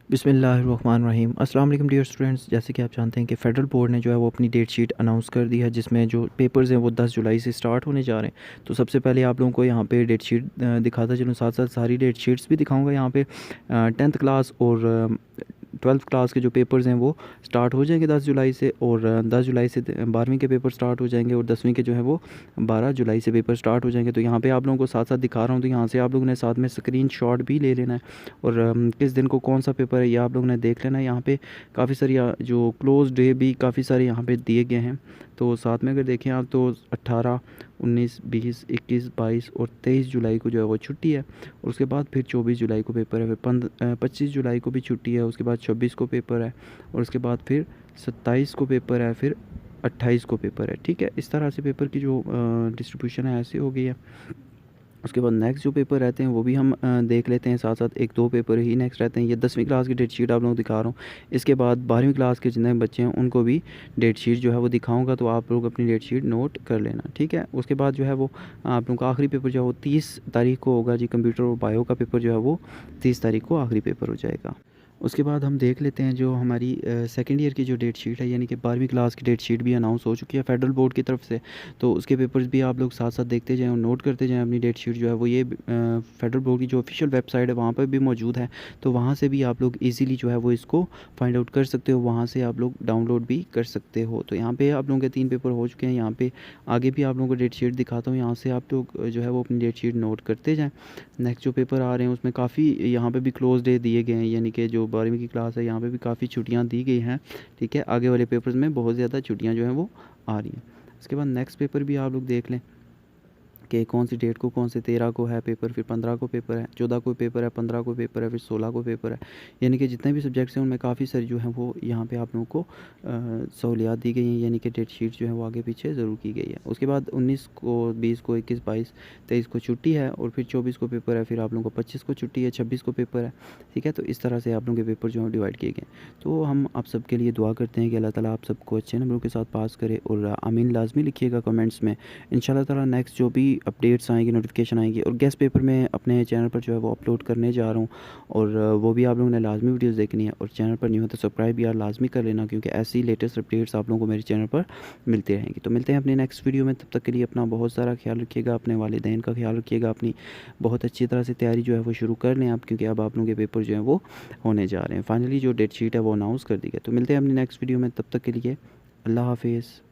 बिस्मिल्लाहिर्रहमानिर्रहीम। अस्सलाम वालेकुम डियर स्टूडेंट्स। जैसे कि आप जानते हैं कि फ़ेडरल बोर्ड ने जो है वो अपनी डेट शीट अनाउंस कर दी है, जिसमें जो पेपर्स हैं वो 10 जुलाई से स्टार्ट होने जा रहे हैं। तो सबसे पहले आप लोगों को यहाँ पे डेट शीट दिखाता चलूँ, साथ साथ सारी डेट शीट्स भी दिखाऊंगा। यहाँ पे 10th क्लास और 12th क्लास के जो पेपर्स हैं वो स्टार्ट हो जाएंगे 10 जुलाई से, और 10 जुलाई से 12वीं के पेपर स्टार्ट हो जाएंगे, और 10वीं के जो है वो 12 जुलाई से पेपर स्टार्ट हो जाएंगे। तो यहाँ पे आप लोगों को साथ साथ दिखा रहा हूँ, तो यहाँ से आप लोगों ने साथ में स्क्रीन शॉट भी ले लेना है, और किस दिन को कौन सा पेपर है ये आप लोगों ने देख लेना है। यहाँ पे काफ़ी सारी जो क्लोज डे भी काफ़ी सारे यहाँ पे दिए गए हैं। तो साथ में अगर देखें आप तो 18, 19, 20, 21, 22 और 23 जुलाई को जो है वो छुट्टी है, और उसके बाद फिर 24 जुलाई को पेपर है, फिर 25 जुलाई को भी छुट्टी है, उसके बाद 26 को पेपर है, और उसके बाद फिर 27 को पेपर है, फिर 28 को पेपर है। ठीक है, इस तरह से पेपर की जो डिस्ट्रीब्यूशन है ऐसे हो गई है। उसके बाद नेक्स्ट जो पेपर रहते हैं वो भी हम देख लेते हैं। साथ साथ एक दो पेपर ही नेक्स्ट रहते हैं। ये 10वीं क्लास की डेट शीट आप लोगों को दिखा रहा हूँ। इसके बाद 12वीं क्लास के जितने बच्चे हैं उनको भी डेट शीट जो है वो दिखाऊंगा, तो आप लोग अपनी डेट शीट नोट कर लेना। ठीक है, उसके बाद जो है वो आप लोगों का आखिरी पेपर जो है वो 30 तारीख को होगा जी। कंप्यूटर और बायो का पेपर जो है वो 30 तारीख को आखिरी पेपर हो जाएगा। उसके बाद हम देख लेते हैं जो हमारी सेकेंड ईयर की जो डेट शीट है, यानी कि 12वीं क्लास की डेट शीट भी अनाउंस हो चुकी है फेडरल बोर्ड की तरफ से। तो उसके पेपर्स भी आप लोग साथ साथ देखते जाएँ और नोट करते जाएँ। अपनी डेट शीट जो है वो ये फेडरल बोर्ड की जो ऑफिशियल वेबसाइट है वहाँ पर भी मौजूद है, तो वहाँ से भी आप लोग ईज़िली जो है वो इसको फाइंड आउट कर सकते हो, वहाँ से आप लोग डाउनलोड भी कर सकते हो। तो यहाँ पे आप लोगों के 3 पेपर हो चुके हैं। यहाँ पे आगे भी आप लोगों को डेट शीट दिखाता हूँ, यहाँ से आप लोग जो है वो अपनी डेट शीट नोट करते जाएँ। नेक्स्ट जो पेपर आ रहे हैं उसमें काफ़ी यहाँ पे भी क्लोज डे दिए गए हैं, यानी कि जो 12वीं की क्लास है यहाँ पे भी काफ़ी छुट्टियाँ दी गई हैं। ठीक है, आगे वाले पेपर्स में बहुत ज़्यादा छुट्टियाँ जो हैं वो आ रही हैं। उसके बाद नेक्स्ट पेपर भी आप लोग देख लें कि कौन सी डेट को, कौन से 13 को है पेपर, फिर 15 को पेपर है, 14 को पेपर है, 15 को पेपर है, फिर 16 को पेपर है। यानी कि जितने भी सब्जेक्ट्स हैं उनमें काफ़ी सारी जो हैं वो यहाँ पे आप लोगों को सहूलियात दी गई हैं, यानी कि डेट शीट जो है वो आगे पीछे ज़रूर की गई है। उसके बाद 19 को, 20 को, 21, 22, 23 को छुट्टी है, और फिर 24 को पेपर है, फिर आप लोगों को 25 को छुट्टी है, 26 को पेपर है। ठीक है, तो इस तरह से आप लोगों के पेपर जो है डिवाइड किए गए। तो हम आप सबके लिए दुआ करते हैं कि अल्लाह ताला आप सबको अच्छे नंबरों के साथ पास करे, और आमीन लाजमी लिखिएगा कमेंट्स में। इंशाल्लाह ताला नेक्स्ट जो भी अपडेट्स आएंगी, नोटिफिकेशन आएंगी, और गेस्ट पेपर में अपने चैनल पर जो है वो अपलोड करने जा रहा हूँ, और वो भी आप लोगों ने लाजमी वीडियोस देखनी है। और चैनल पर न्यू है तो सब्सक्राइब यार लाजमी कर लेना, क्योंकि ऐसी लेटेस्ट अपडेट्स आप लोगों को मेरे चैनल पर मिलती रहेंगी। तो मिलते हैं अपने नेक्स्ट वीडियो में, तब तक के लिए अपना बहुत सारा ख्याल रखिएगा, अपने वालिदैन का ख्याल रखिएगा, अपनी बहुत अच्छी तरह से तैयारी जो है वो शुरू कर लें आप, क्योंकि अब आप लोगों के पेपर जो है वो होने जा रहे हैं। फाइनली जो डेट शीट है वो अनाउंस कर दी गई। तो मिलते हैं अपनी नेक्स्ट वीडियो में, तब तक के लिए अल्लाह हाफिज़।